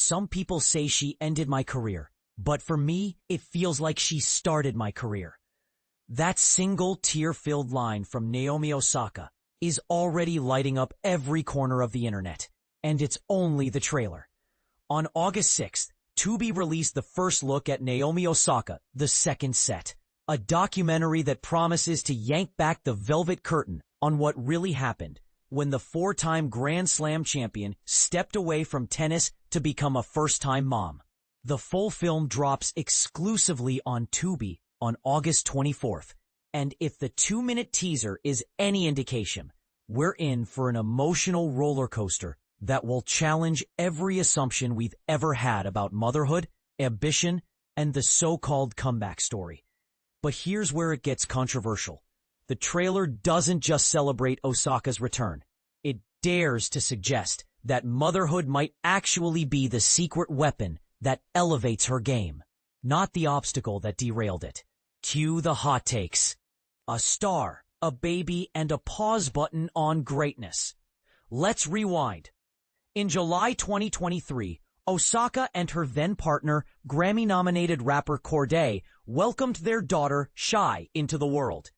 Some people say she ended my career, but for me, it feels like she started my career. That single tear-filled line from Naomi Osaka is already lighting up every corner of the internet, and it's only the trailer. On August 6th, Tubi released the first look at Naomi Osaka, the second set, a documentary that promises to yank back the velvet curtain on what really happened when the four-time Grand Slam champion stepped away from tennis to become a first-time mom. The full film drops exclusively on Tubi on August 24th, and if the 2-minute teaser is any indication, we're in for an emotional roller coaster that will challenge every assumption we've ever had about motherhood, ambition, and the so-called comeback story. But here's where it gets controversial. The trailer doesn't just celebrate Osaka's return. It dares to suggest that motherhood might actually be the secret weapon that elevates her game, not the obstacle that derailed it. Cue the hot takes. A star, a baby, and a pause button on greatness. Let's rewind. In July 2023, Osaka and her then-partner, Grammy-nominated rapper Cordae, welcomed their daughter, Shai, into the world.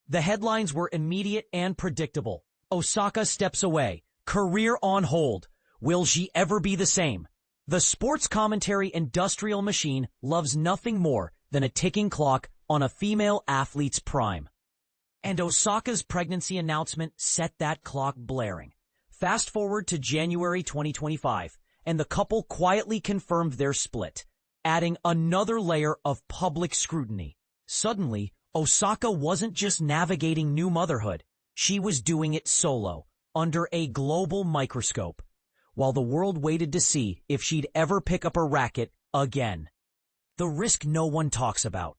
The headlines were immediate and predictable. Osaka steps away. Career on hold. Will she ever be the same? The sports commentary industrial machine loves nothing more than a ticking clock on a female athlete's prime. And Osaka's pregnancy announcement set that clock blaring. Fast forward to January 2025, and the couple quietly confirmed their split, adding another layer of public scrutiny. Suddenly, Osaka wasn't just navigating new motherhood. She was doing it solo, under a global microscope, while the world waited to see if she'd ever pick up a racket again. The risk no one talks about.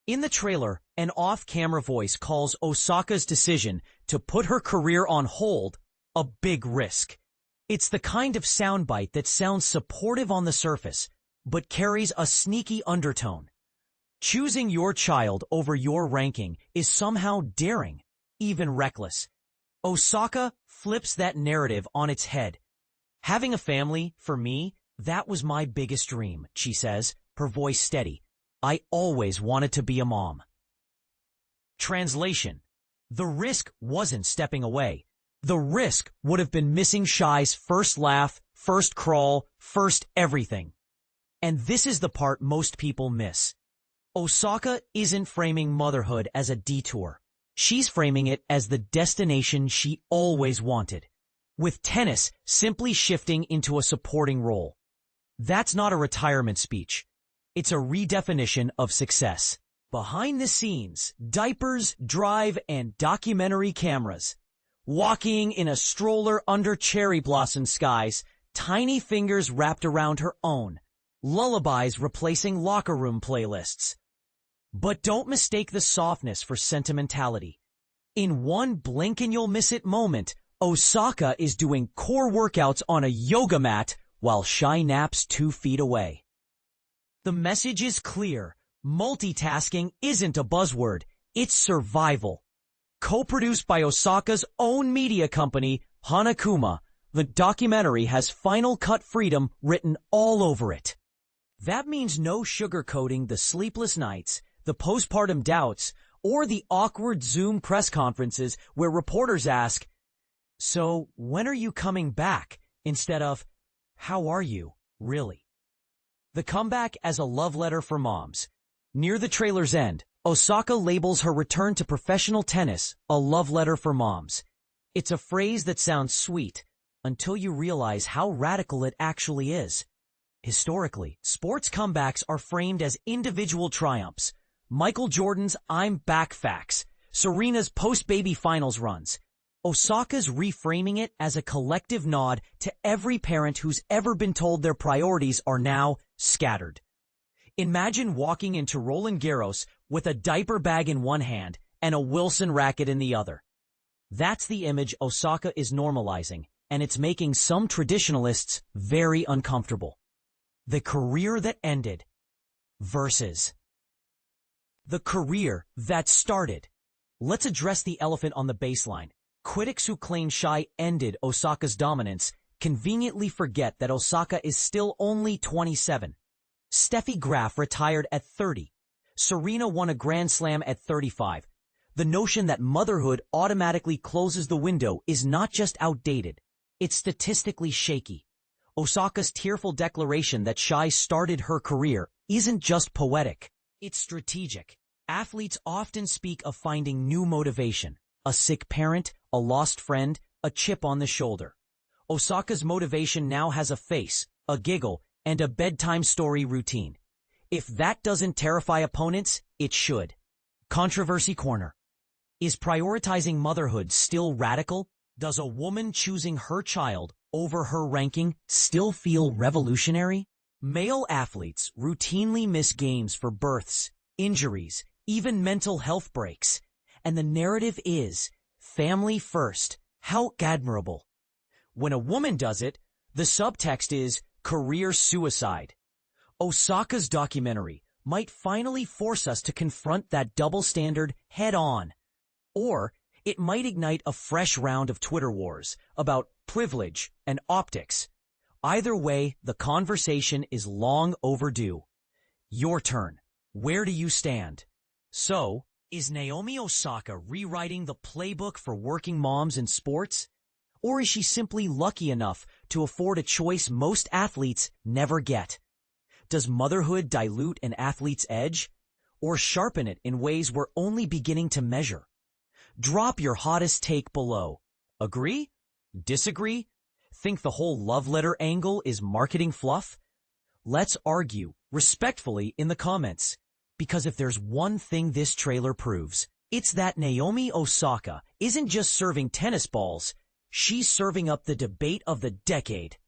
In the trailer, an off-camera voice calls Osaka's decision to put her career on hold a big risk. It's the kind of soundbite that sounds supportive on the surface, but carries a sneaky undertone. Choosing your child over your ranking is somehow daring, even reckless. Osaka flips that narrative on its head. Having a family, for me, that was my biggest dream, she says, her voice steady. I always wanted to be a mom. Translation. The risk wasn't stepping away. The risk would have been missing Shai's first laugh, first crawl, first everything. And this is the part most people miss. Osaka isn't framing motherhood as a detour. She's framing it as the destination she always wanted, with tennis simply shifting into a supporting role. That's not a retirement speech. It's a redefinition of success. Behind the scenes, diapers, drive, and documentary cameras. Walking in a stroller under cherry blossom skies, tiny fingers wrapped around her own. Lullabies replacing locker room playlists. But don't mistake the softness for sentimentality. In one blink and you'll miss it moment, Osaka is doing core workouts on a yoga mat while Shai naps 2 feet away. The message is clear. Multitasking isn't a buzzword. It's survival. Co-produced by Osaka's own media company, Hanakuma, the documentary has final cut freedom written all over it. That means no sugarcoating the sleepless nights, the postpartum doubts, or the awkward Zoom press conferences where reporters ask, "So, when are you coming back?" instead of, "How are you, really?" The comeback as a love letter for moms. Near the trailer's end, Osaka labels her return to professional tennis a love letter for moms. It's a phrase that sounds sweet until you realize how radical it actually is. Historically, sports comebacks are framed as individual triumphs. Michael Jordan's "I'm back" facts, Serena's post-baby finals runs. Osaka's reframing it as a collective nod to every parent who's ever been told their priorities are now scattered. Imagine walking into Roland Garros with a diaper bag in one hand and a Wilson racket in the other. That's the image Osaka is normalizing, and it's making some traditionalists very uncomfortable. The career that ended versus the career that started. Let's address the elephant on the baseline. Critics who claim Shai ended Osaka's dominance conveniently forget that Osaka is still only 27. Steffi Graf retired at 30. Serena won a Grand Slam at 35. The notion that motherhood automatically closes the window is not just outdated, it's statistically shaky. Osaka's tearful declaration that Shai started her career isn't just poetic, it's strategic. Athletes often speak of finding new motivation, a sick parent, a lost friend, a chip on the shoulder. Osaka's motivation now has a face, a giggle, and a bedtime story routine. If that doesn't terrify opponents, it should. Controversy Corner. Is prioritizing motherhood still radical? Does a woman choosing her child over her ranking still feel revolutionary? Male athletes routinely miss games for births, injuries, even mental health breaks. And the narrative is, family first, how admirable. When a woman does it, the subtext is career suicide. Osaka's documentary might finally force us to confront that double standard head on. Or it might ignite a fresh round of Twitter wars about privilege and optics. Either way, the conversation is long overdue. Your turn. Where do you stand? So, is Naomi Osaka rewriting the playbook for working moms in sports? Or is she simply lucky enough to afford a choice most athletes never get? Does motherhood dilute an athlete's edge? Or sharpen it in ways we're only beginning to measure? Drop your hottest take below. Agree? Disagree? Think the whole love letter angle is marketing fluff? Let's argue respectfully in the comments. Because if there's one thing this trailer proves, it's that Naomi Osaka isn't just serving tennis balls, she's serving up the debate of the decade.